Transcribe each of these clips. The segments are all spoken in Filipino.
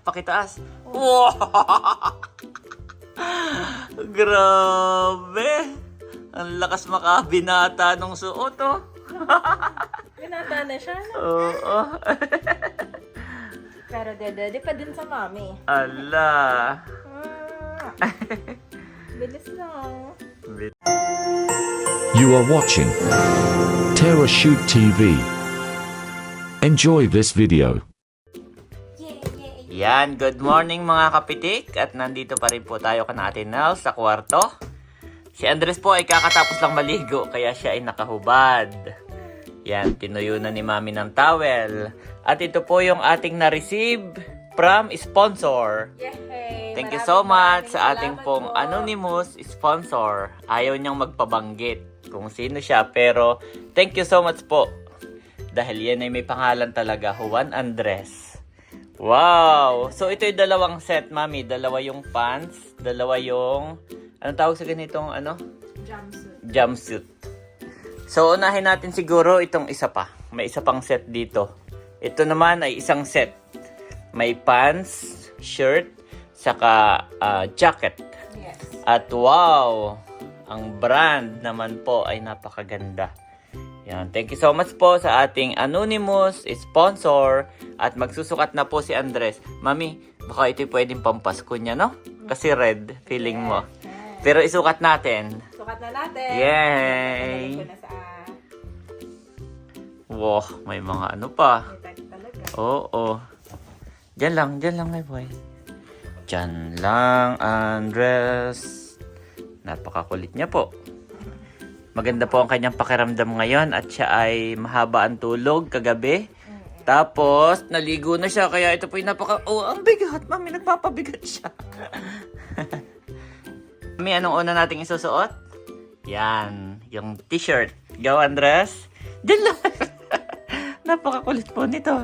Pakitaas. Wow! Grabe! Ang lakas makabinata nung suot, oh. Binata na siya, no? Oo. Pero dede pa din sa mami. Ala. Bilis lang. You are watching Terra Shoot TV. Enjoy this video. Yan, good morning mga kapitik. At nandito pa rin po tayo kan Ate Nels sa kwarto. Si Andres po ay kakatapos lang maligo, kaya siya ay nakahubad. Yan, tinuyo na ni Mami ng towel. At ito po yung ating na-receive from sponsor. Yay! Thank you so much sa ating pong anonymous sponsor. Ayaw niyang magpabanggit kung sino siya, pero thank you so much po. Dahil yan ay may pangalan talaga, Juan Andres. Wow! So ito yung dalawang set, Mami. Dalawa yung pants, dalawa yung, anong tawag sa ganitong ano? Jumpsuit. Jumpsuit. So unahin natin siguro itong isa pa. May isa pang set dito. Ito naman ay isang set. May pants, shirt, saka jacket. Yes. At wow! Ang brand naman po ay napakaganda. Yan. Thank you so much po sa ating anonymous sponsor. At magsusukat na po si Andres. Mami, baka ito'y pwedeng pampasko niya, no? Kasi red, feeling mo. Pero isukat natin. Sukat na natin. Yay! Ko na sa Wow, may mga ano pa. may tag talaga. Oo. Diyan lang, my boy. Diyan lang, Andres. Napakakulit niya po. Maganda po ang kanyang pakiramdam ngayon at siya ay mahaba ang tulog kagabi. Tapos, naligo na siya. Kaya ito po yung oh, ang bigat. Mami, nagpapabigat siya. Mami, anong una nating isusuot? Yan, yung t-shirt. Go, Andres. Diyan lang. Napakakulit po nito.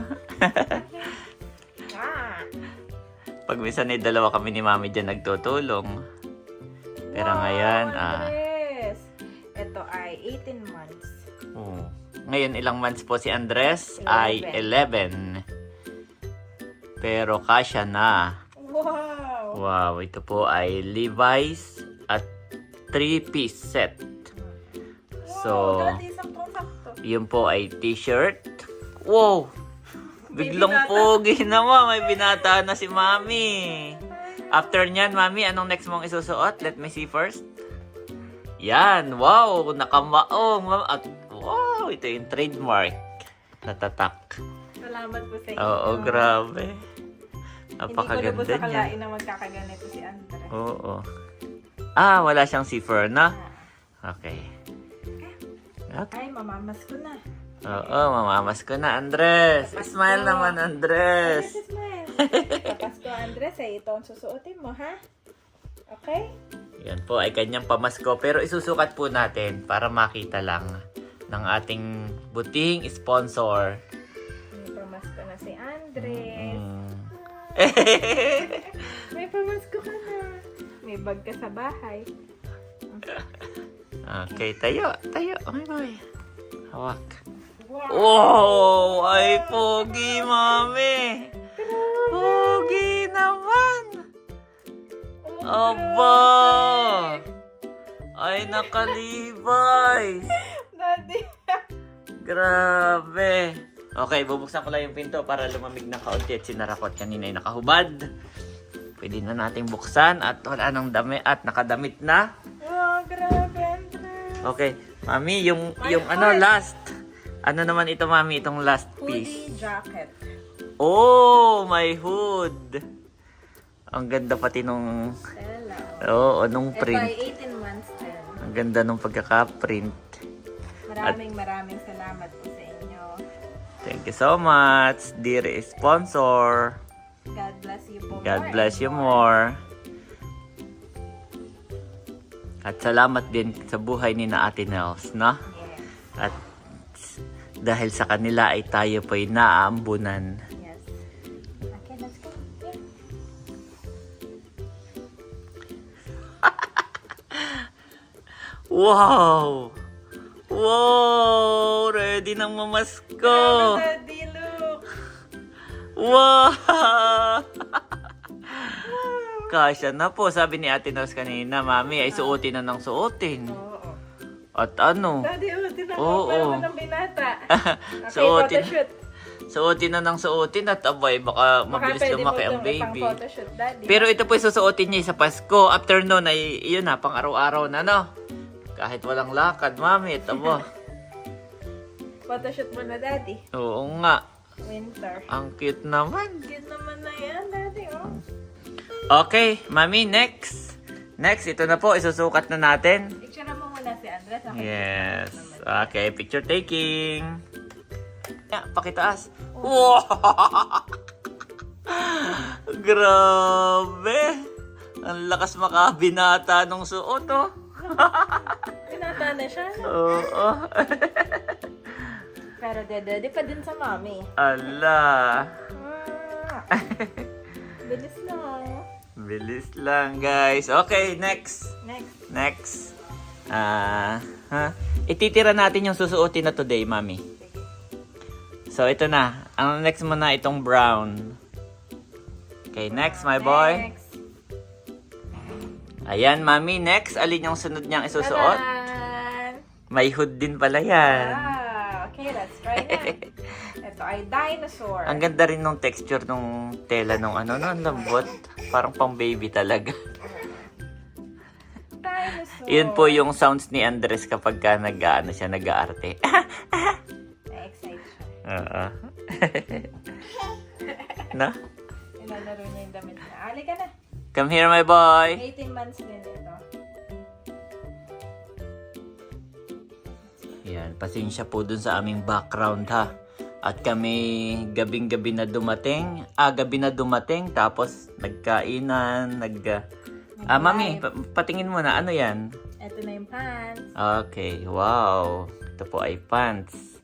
Pag minsan ay dalawa kami ni Mami dyan nagtutulong. Pero ngayon, Andres! Ito ay 18 months. Ngayon, ilang months po si Andres? Ay 11. Pero kasya na. Wow! Wow, ito po ay Levi's at 3-piece set. So, dati saktong-sakto. yun po ay t-shirt. Wow! Biglang pogi naman. May binata na si Mami. After nyan, Mami, anong next mong isusuot? Let me see first. Yan, wow, nakamaong. At wow, ito yung trademark. Natatak. Salamat po sa inyo. Oo, grabe. Hindi ko Napakaganda lubos sa niya. kalain na magkakaganito si Andres. Oo. Wala siyang zipper na? Okay. Ay, mamamas ko na. Oo, mamamas ko na, Andres. Papasko. Smile naman, Andres. Andres, smile. Papasko, Andres, ito ang susuotin mo, ha? Okay? Yan po ay kanyang pamasko. Pero isusukat po natin para makita lang ng ating buting sponsor. May pamasko na si Andres. Mm. May pamasko ka na. May bag ka sa bahay. Okay, tayo. Tayo. Okay, boy. Hawak. Wow! Wow! Ay, pogi, Mami! Pogi naman! Aba! Ay, nakalibay! Daddy! Grabe! Okay, bubuksan ko lang yung pinto para lumamig na kaunti at sinarakot kanina ay nakahubad. Pwede na nating buksan at wala nang dami at nakadamit na. Wow, grabe, Andres. Okay, Mami, yung My ano heart. last. Ano naman ito, Mami, itong last piece? Hoodie jacket. Oh, my hood. Ang ganda pati nung Hello. nung Ito print. ay 18 months din. Ang ganda nung pagkaka-print. Maraming salamat po sa inyo. Thank you so much, dear sponsor. God bless you po. God bless you more. At salamat din sa buhay ni na Ate Nels, no? Yes. At dahil sa kanila ay tayo po'y naaambunan. Yes. Okay, let's go. Yeah. Wow! Wow! Ready nang mamasko! Daddy, look! Wow! Kasya na po. Sabi ni Ate Nels kanina, Mami, ay suotin na ng suotin. Oo. At ano? Daddy, tinanong Oo. pa ng binata. Okay, Suotin. photoshoot. Suotin na ng suotin at abay, baka mabilis pwede lumaki mo ang itong baby. ipang-photoshoot, Daddy. Pero ito po susuotin niya sa Pasko. After noon ay, yun na, pang araw-araw na, no? Kahit walang lakad, Mami, ito po. Photoshoot mo na, Daddy. Oo nga. Winter. Ang cute naman. Cute naman na yan, Daddy, oh. Okay, Mami, next. Next, ito na po, isusukat na natin. Picture na mo muna si Andres. Okay. Yes. Okay, picture taking. Yeah, pakitaas. Wow! Grabe! Ang lakas makabinata nung suot, oh. Pinata na siya. Oo. Pero dede pa din sa mami. Ala. Ah. Bilis lang. Bilis lang, guys. Okay, next. Next. Ititira natin yung susuotin na today, Mami. So, ito na. Ang next mo na itong brown. Okay, next, my boy. Next. Ayan, Mami. Next, alin yung sunod niyang isusuot? Tadan! May hood din pala yan. Ah, okay, let's try na. Ito ay dinosaur. Ang ganda rin nung texture nung tela nung ano, no? Ang lambot. Parang pang baby talaga. Dinosaur. Yun po yung sounds ni Andres kapag ka nag-ano siya, nag-aarte. Na-excite siya. Oo. No? Ilalaro niya yung damit niya. Ali ka na. Come here, my boy. 18 months din ito. Yan, pasensya po dun sa aming background, ha. At kami gabi na dumating, tapos nagkainan, Mami, patingin mo na, ano yan? Ito na yung pants. Okay, wow. Ito po ay pants.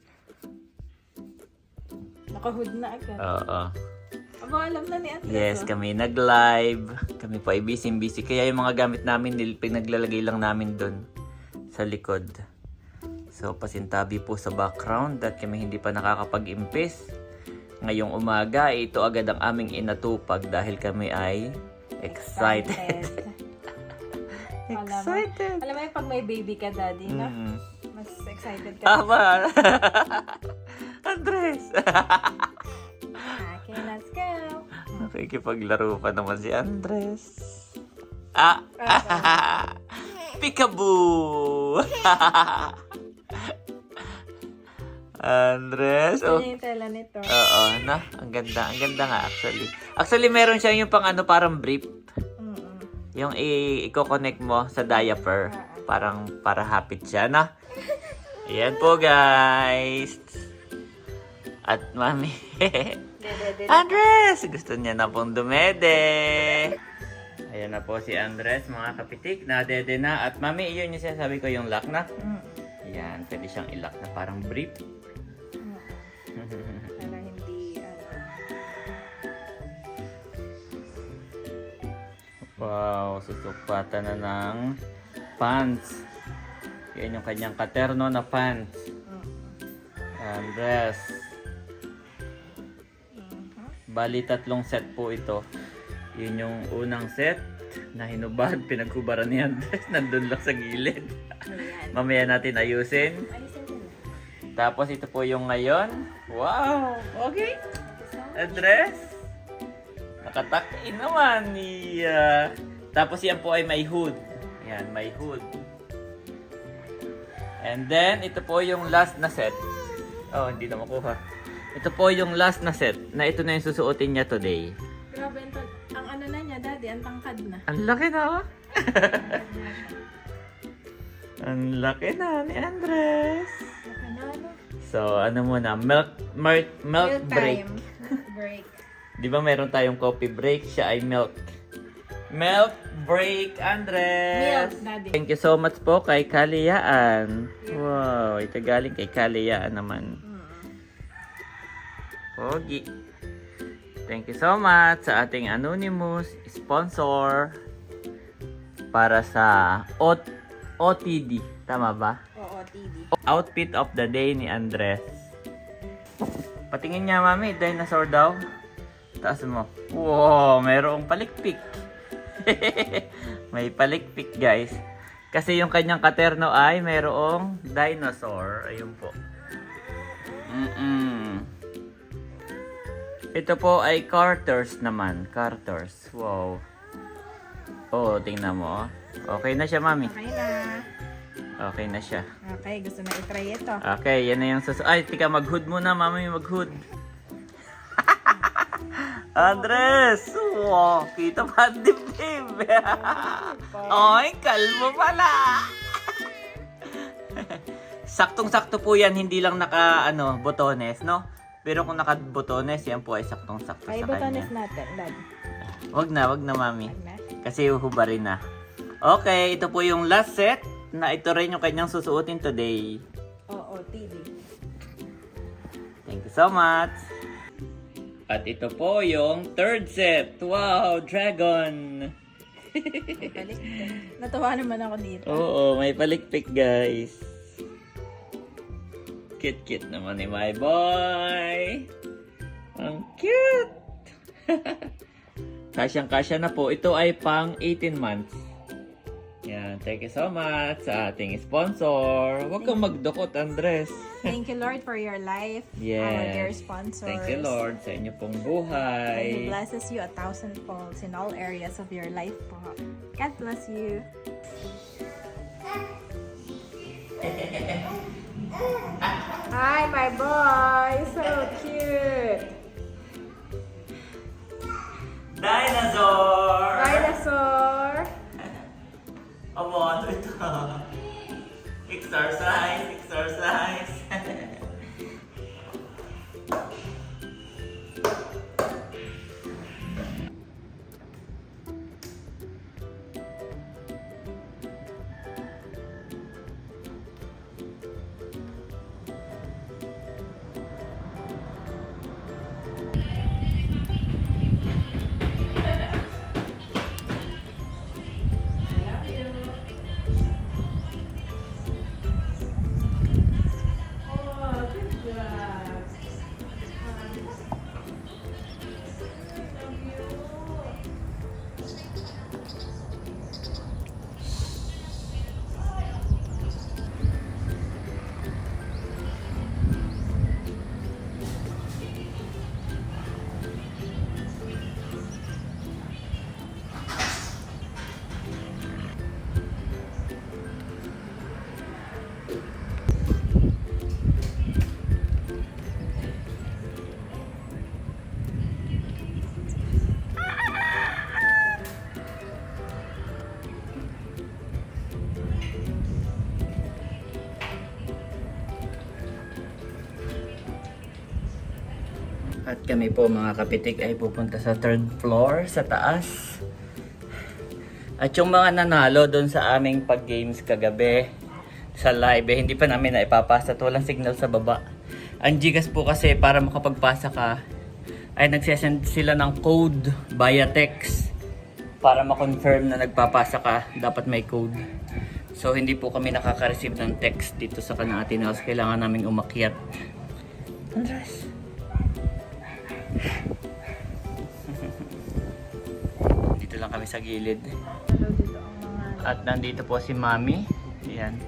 Naka-hood na agad. Oo. Aba, alam na ni Andres. Yes, kami nag-live. Kami po ay busy. Kaya yung mga gamit namin, pinaglalagay lang namin doon sa likod. So, pasintabi po sa background at kami hindi pa nakakapag-impis. Ngayong umaga, ito agad ang aming inatupag dahil kami ay excited. Excited. Alam mo yung pag may baby ka, Daddy, no? Mm. Mas excited ka. Tama. Andres. Okay, let's go. Nakikipaglaro pa naman si Andres. Peekaboo! Andres, Ito oh. yung tela nito. Oo, na. Ang ganda nga actually. Actually, meron siya yung pang ano, parang brief. Mm-mm. Yung i-connect mo sa diaper. Parang para hapit siya, na. Ayan po, guys. At Mami. Dede. Andres! Gusto niya na pong dumede. Ayan na po si Andres, mga kapitik. Nadede na. At Mami, yun yung sinasabi ko, yung lock na. Ayan, pwede siyang ilock na parang brief. Para hindi, Wow, susupatan na ng pants. Yan yung kanyang katerno na pants. Andres. Bali, 3 set po ito. Yun yung unang set na hinubad, pinagkubaran ni Andres. Nandun lang sa gilid. Ayan. Mamaya natin ayusin. Alisin ko na. Tapos ito po yung ngayon. Wow! Okay. Andres. Nakatakin naman. Yeah. Tapos yan po ay may hood. Yan, may hood. And then, ito po yung last na set. Oh, hindi na makuha. Ito po yung last na set na ito na yung susuotin niya today. Grabe, ang ano na niya, Daddy, ang tangkad na. Ang laki na, oh. Ang laki na ni Andres. Ano? So, ano muna, milk break. Time. Break. Di ba meron tayong coffee break? Siya ay milk. Milk break, Andres! Milk, Daddy. Thank you so much po kay Kaliyaan. Wow, ito galing kay Kaliyaan naman. Pogi. Thank you so much sa ating anonymous sponsor para sa OTD. Tama ba? Oo, TV. Outfit of the day ni Andres. Patingin niya, Mami. Dinosaur daw. Taas mo. Wow, merong palikpik. May palikpik guys. Kasi yung kanyang katerno ay mayroong dinosaur. Ayun po. Ito po ay Carters naman. Carters. Wow. Oh, tingnan mo. Okay na siya, mami. Okay na. Okay na siya. Okay, gusto na i-try ito. Okay, yan na yung Ay, tika, mag-hood muna, mami. Mag-hood. Andres! Wow, kita pa ang dibdib. Ay, kalmo pala. Saktong-sakto po yan, hindi lang botones, no? Pero kung naka-botones, yan po ay saktong-sakto Ay, sa botones kanya. natin, Dad. Wag na, mami. Wag na. Kasi huhubarin na. Okay, ito po yung last set na ito rin yung kanyang susuotin today. Oo, TV. Thank you so much. At ito po yung third set. Wow, dragon! Balik. Natawa naman ako dito. Oo, may palikpik guys. Cute naman ni my boy. Ang cute! Kasyang-kasya na po. Ito ay pang 18 months. Yan, thank you so much sa ating sponsor. Huwag kang magdukot, Andres. Thank you, Lord, for your life. Yes. Our dear sponsors. Thank you, Lord, sa inyo pong May He buhay. blesses you 1,000 folds in all areas of your life po. God bless you. Hi, my boy! So cute! Dinosaur! Dinosaur! Abo, ano ito? Exercise! At kami po mga kapitik ay pupunta sa third floor, sa taas. At yung mga nanalo doon sa aming pag-games kagabi sa live, hindi pa namin na ipapasa. Walang signal sa baba. Ang Gcash po kasi para makapagpasa ka, ay nagsesend sila ng code via text. Para ma-confirm na nagpapasa ka, dapat may code. So hindi po kami nakaka-receive ng text dito sa Canaatin House. Kailangan naming umakyat. Andres! Dito lang kami sa gilid. Hello, dito ang mga... At nandito po si Mami. Ayan.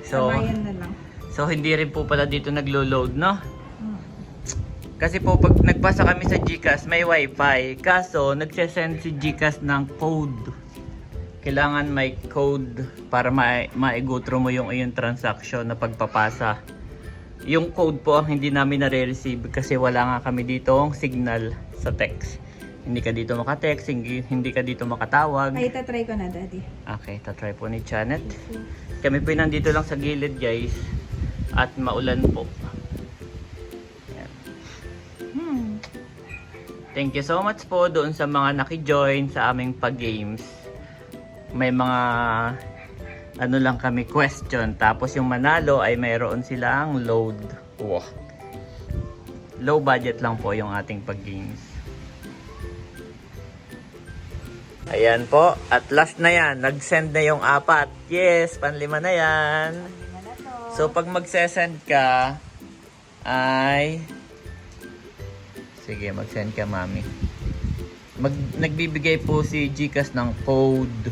So, Samayan na lang. so hindi rin po pala dito naglo-load, no? Kasi po pag nagpasa kami sa Gcash, may wifi. Kaso, nagsesend si Gcash ng code. Kailangan may code para maigutro mo yung iyong transaction na pagpapasa. Yung code po ang hindi namin nare-receive kasi wala nga kami ditong signal sa text. Hindi ka dito maka-text, hindi ka dito makatawag. Ay, itatry ko na, Daddy. Okay, tatry po ni Janet. Kami po nandito lang sa gilid guys. At maulan po. Ayan. Thank you so much po doon sa mga naki-join sa aming pag-games. May mga ano lang kami question. Tapos yung manalo ay mayroon silang load. Wow. Low budget lang po yung ating pag-games. Ayan po. At last na yan. Nag-send na yung 4. Yes, panlima na yan. Lima na to. So pag mag-send ka ay sige, mag-send ka, Mami. Nagbibigay po si GCash ng code.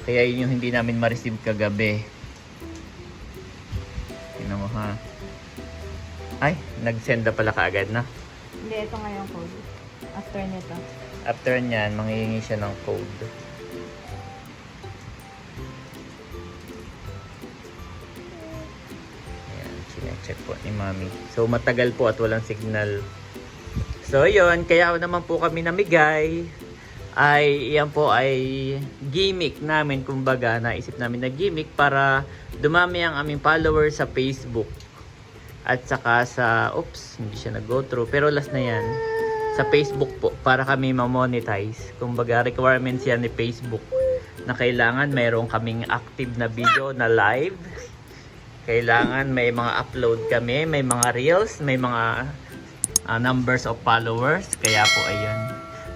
Kaya yun yung hindi namin ma-receive kagabi. Tingnan mo ha. Ay, nag-send na pala kaagad na. Hindi, ito nga yung code. After nito. After nyan, manghihingi siya ng code. Ayan, sinecheck po ni Mami. So, matagal po at walang signal. So, yun. Kaya naman po kami namigay. Yan po ay gimmick namin. Kumbaga, naisip namin na gimmick para dumami ang aming followers sa Facebook. At saka sa, hindi siya nag-go through. Pero last na yan. Sa Facebook po, para kami ma-monetize. Kumbaga, requirements yan ni Facebook na kailangan mayroon kaming active na video na live. Kailangan may mga upload kami, may mga reels, may mga numbers of followers. Kaya po, ayun.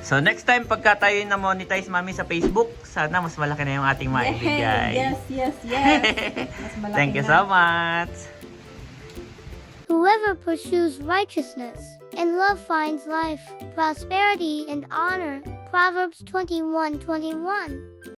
So, next time, pagka tayo na-monetize, Mami, sa Facebook, sana mas malaki na yung ating maibigay. Yes. Mas malaki Thank you na. so much. Whoever pursues righteousness and love finds life, prosperity, and honor. Proverbs 21:21.